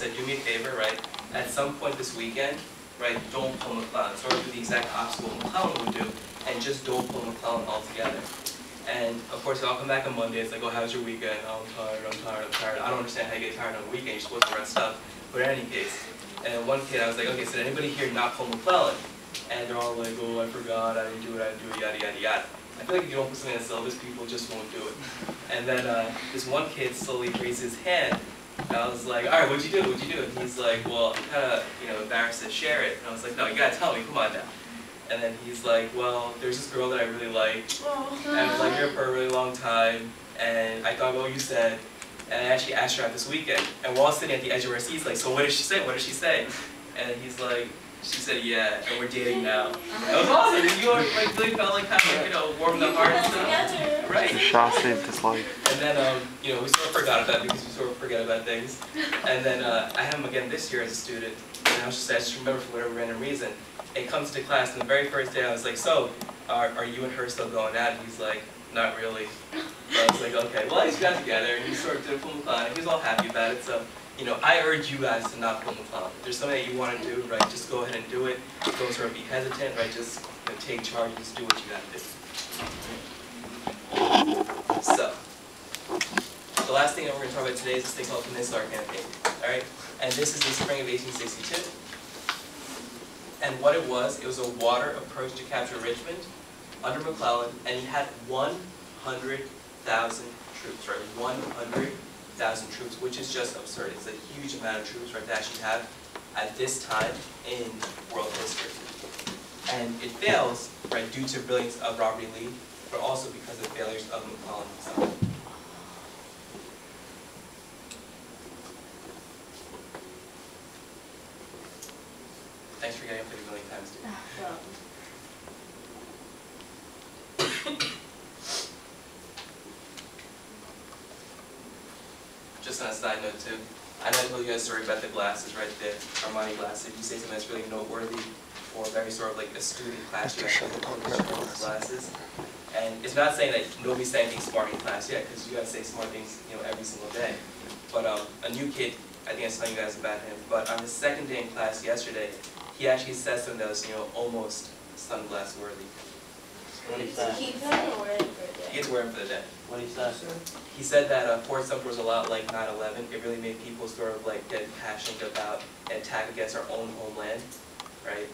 said, do me a favor, right? At some point this weekend, right, don't pull McClellan. Sort of do the exact opposite of what McClellan would do, and just don't pull McClellan altogether. And of course, I'll come back on Monday. It's like, oh, how's your weekend? Oh, I'm tired. I don't understand how you get tired on a weekend. You're supposed to rest up. But in any case, and one kid, I was like, okay, so did anybody here not pull McClellan? And they're all like, oh, I forgot, I didn't do it, yada, yada, yada. I feel like if you don't put something in the syllabus, people just won't do it. And then this one kid slowly raised his hand. And I was like, all right, what'd you do? And he's like, well, I'm kind of, embarrassed to share it. And I was like, no, you gotta tell me, come on now. And then he's like, well, there's this girl that I really liked, and I was like her for a really long time, and I thought what you said, and I actually asked her out this weekend. And we're all sitting at the edge of our seats like, so what did she say? And he's like, she said, yeah, and we're dating now. That was awesome. And you really felt like kind of, warm the heart and stuff. Right. Shah saved his life. And then, we sort of forgot about it because we sort of forget about things. And then I had him again this year as a student, and I just remember for whatever random reason. It comes to class, and the very first day I was like, so, are you and her still going out? And he's like, not really. So I was like, okay, well, I just got together, and he sort of did pull McClellan, and he was all happy about it. So, I urge you guys to not pull McClellan. If there's something that you want to do, right, just go ahead and do it. Don't sort of be hesitant, right, just take charge and just do what you got to do. So, the last thing that we're going to talk about today is this thing called the Peninsular Campaign, all right? And this is the spring of 1862. And what it was a water approach to capture Richmond under McClellan, and he had 100,000 troops, right? 100,000 troops, which is just absurd. It's a huge amount of troops, right, to actually have at this time in world history. And it fails, right, due to brilliance of Robert E. Lee, but also because of failures of McClellan himself. Thanks for getting up 50 million times, dude. Just on a side note, too, I know I told you guys a story about the glasses, right? The Armani glasses. If you say something that's really noteworthy or very sort of like astute in class, you actually have glasses. And it's not saying that nobody's saying anything smart in class yet, because you guys say smart things, every single day. But a new kid, I think I was telling you guys about him, but on his second day in class yesterday, he actually says something that was, almost sunglass worthy. What did he say? He had to wear it for the day. He had to wear them for the day. What did he say? He said that Fort Sumter was a lot like 9/11. It really made people sort of like get passionate about an attack against our own homeland, right?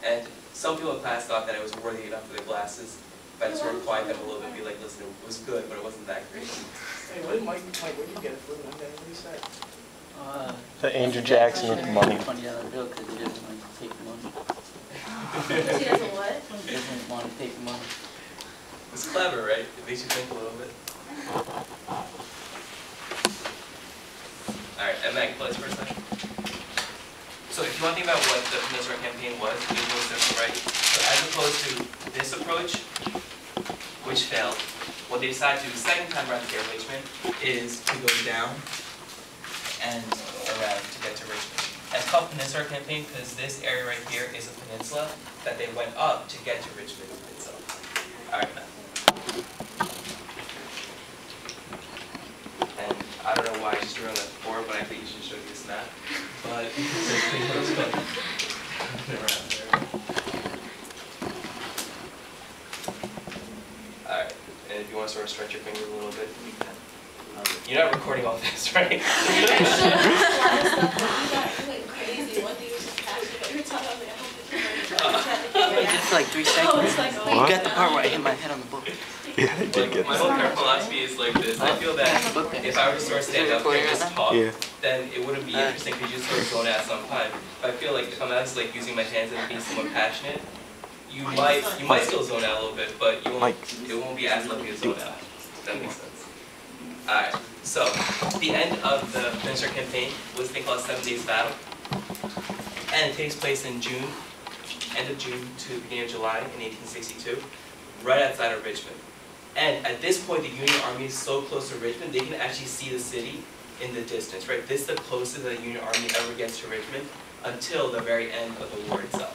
And some people in class thought that it was worthy enough for the glasses, but I sort of quiet them a little bit and be like, listen, it was good, but it wasn't that great. Hey, where did you get it from? What did he say? The Andrew Jackson with the money. $20 bill because he doesn't want to take the money. He doesn't what? He doesn't want to take the money. It's clever, right? It makes you think a little bit. Alright, and Meg, let's first question. So if you want to think about what the Peninsular Campaign was, it was simple, right? So as opposed to this approach, which failed, what they decided to do the second time around to get Richmond is to go down and around to get to Richmond. And it's called Peninsular Campaign because this area right here is a peninsula that they went up to get to Richmond itself. Alright, now. And I don't know why I just drew on the board, but I think you should show you this map. But alright, and if you want to sort of stretch your fingers a little bit, you can. You're not recording all this, right? Went crazy. One thing was just passionate. Every time I was like, I hope Just like 3 seconds. like, You got the part where I hit my head on the book. Yeah, I did get My whole current philosophy is like this. I feel that if I were to sort of stand up and just talk, then it wouldn't be interesting because you just sort of zone out sometime. But I feel like if I'm actually like using my hands and being somewhat passionate, you might still zone out a little bit, but you won't. It won't be as likely to zone out. If that makes sense. Alright, so the end of the Peninsular Campaign was a thing called 7 Days Battle. And it takes place in June, end of June to beginning of July in 1862, right outside of Richmond. And at this point, the Union Army is so close to Richmond, they can actually see the city in the distance, right? This is the closest that the Union Army ever gets to Richmond until the very end of the war itself.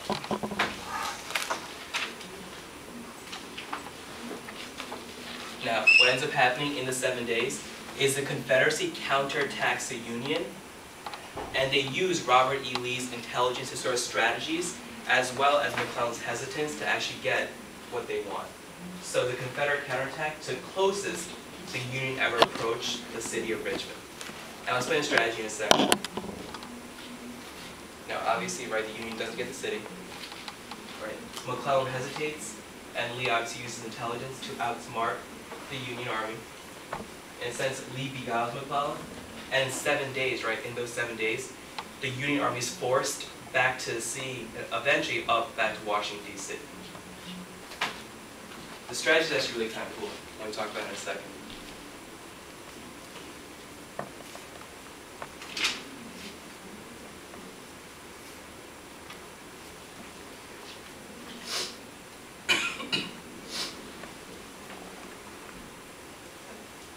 Now, what ends up happening in the 7 days is the Confederacy counterattacks the Union And they use Robert E. Lee's intelligence to sort of strategies, as well as McClellan's hesitance to actually get what they want. So the Confederate counterattack took closest the Union ever approached the city of Richmond. And I'll explain the strategy in a second. Now, obviously, right, the Union doesn't get the city. Right. McClellan hesitates, and Lee obviously uses intelligence to outsmart the Union Army. In a sense, Lee beguiles McClellan, and in 7 days, right, in those 7 days, the Union Army is forced back to the sea, and eventually up back to Washington, D.C. The strategy is actually really kind of cool, and we'll talk about it in a second.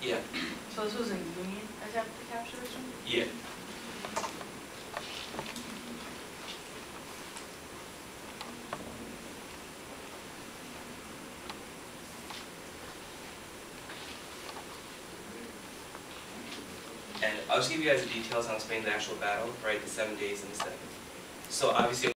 Yeah. So this was a Union attempt to capture Richmond? Yeah. And I'll just give you guys the details and I'll explain the actual battle, right, the 7 days in a second. So obviously